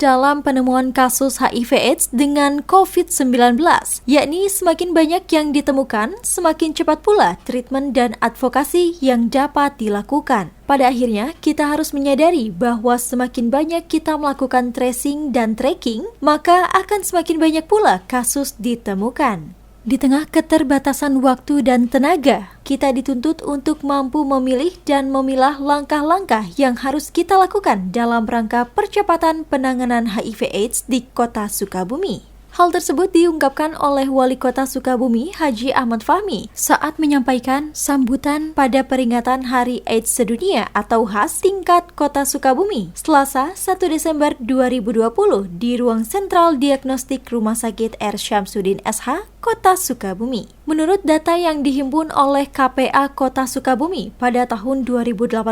dalam penemuan kasus HIV/AIDS dengan COVID-19, yakni semakin banyak yang ditemukan, semakin cepat pula treatment dan advokasi yang dapat dilakukan. Pada akhirnya, kita harus menyadari bahwa semakin banyak kita melakukan tracing dan tracking, maka akan semakin banyak pula kasus ditemukan. Di tengah keterbatasan waktu dan tenaga, kita dituntut untuk mampu memilih dan memilah langkah-langkah yang harus kita lakukan dalam rangka percepatan penanganan HIV/AIDS di Kota Sukabumi. Hal tersebut diungkapkan oleh Wali Kota Sukabumi, Haji Ahmad Fahmi, saat menyampaikan sambutan pada peringatan Hari AIDS Sedunia atau HAS tingkat Kota Sukabumi, Selasa 1 Desember 2020 di Ruang Sentral Diagnostik Rumah Sakit R. Syamsuddin SH, Kota Sukabumi. Menurut data yang dihimpun oleh KPA Kota Sukabumi pada tahun 2018,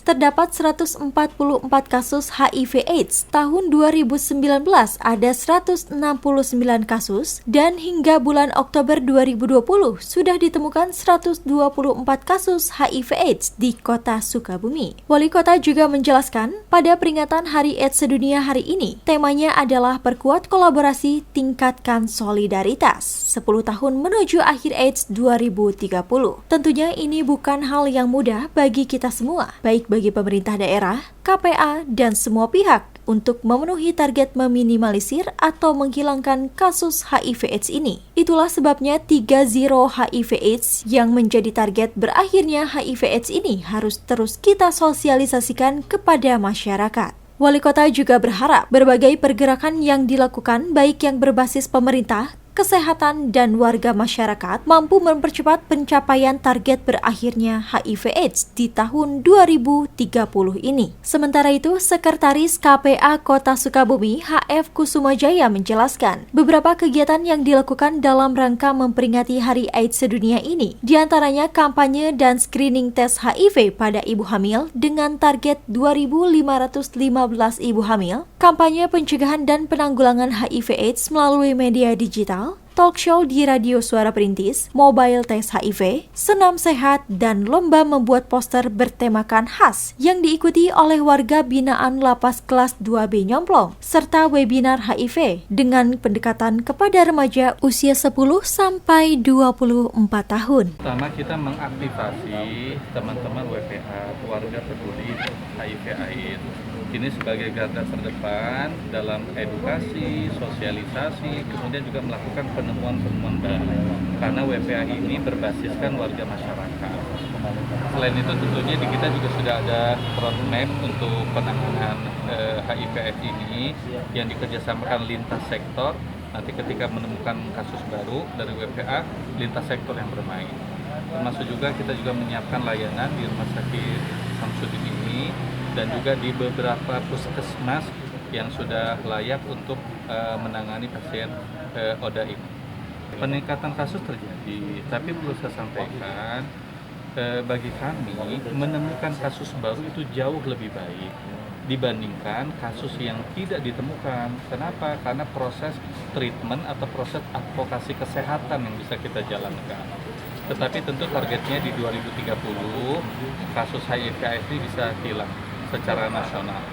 terdapat 144 kasus HIV/AIDS. Tahun 2019 ada 169 kasus dan hingga bulan Oktober 2020 sudah ditemukan 124 kasus HIV/AIDS di Kota Sukabumi. Wali Kota juga menjelaskan, pada peringatan Hari AIDS Sedunia hari ini, temanya adalah perkuat kolaborasi, tingkatkan solidaritas. 10 tahun menuju akhir AIDS 2030. Tentunya ini bukan hal yang mudah bagi kita semua, baik bagi pemerintah daerah, KPA, dan semua pihak untuk memenuhi target meminimalisir atau menghilangkan kasus HIV/AIDS ini. Itulah sebabnya 3-0 HIV/AIDS yang menjadi target berakhirnya HIV/AIDS ini harus terus kita sosialisasikan kepada masyarakat. Wali Kota juga berharap berbagai pergerakan yang dilakukan baik yang berbasis pemerintah, kesehatan, dan warga masyarakat mampu mempercepat pencapaian target berakhirnya HIV/AIDS di tahun 2030 ini. Sementara itu, Sekretaris KPA Kota Sukabumi, HF Kusumajaya menjelaskan, beberapa kegiatan yang dilakukan dalam rangka memperingati Hari AIDS Sedunia ini, diantaranya kampanye dan screening tes HIV pada ibu hamil dengan target 2.515 ibu hamil, kampanye pencegahan dan penanggulangan HIV/AIDS melalui media digital, talk show di Radio Suara Perintis, mobile tes HIV, senam sehat, dan lomba membuat poster bertemakan HAS yang diikuti oleh warga binaan Lapas Kelas 2B Nyomplong, serta webinar HIV dengan pendekatan kepada remaja usia 10 sampai 24 tahun. Pertama, kita mengaktifasi teman-teman WPA, warga peduli HIV/AIDS. Ini sebagai garda terdepan dalam edukasi, sosialisasi, kemudian juga melakukan penemuan-penemuan baru. Karena WPA ini berbasiskan warga masyarakat. Selain itu tentunya di kita juga sudah ada roadmap untuk penanganan HIV/AIDS ini yang dikerjasamakan lintas sektor. Nanti ketika menemukan kasus baru dari WPA, lintas sektor yang bermain. Termasuk juga kita juga menyiapkan layanan di Rumah Sakit Syamsuddin ini dan juga di beberapa puskesmas yang sudah layak untuk menangani pasien ODA ini. Peningkatan kasus terjadi, tapi perlu saya sampaikan, bagi kami menemukan kasus baru itu jauh lebih baik dibandingkan kasus yang tidak ditemukan. Kenapa? Karena proses treatment atau proses advokasi kesehatan yang bisa kita jalankan. Tetapi tentu targetnya di 2030 kasus HIV/AIDS ini bisa hilang secara nasional.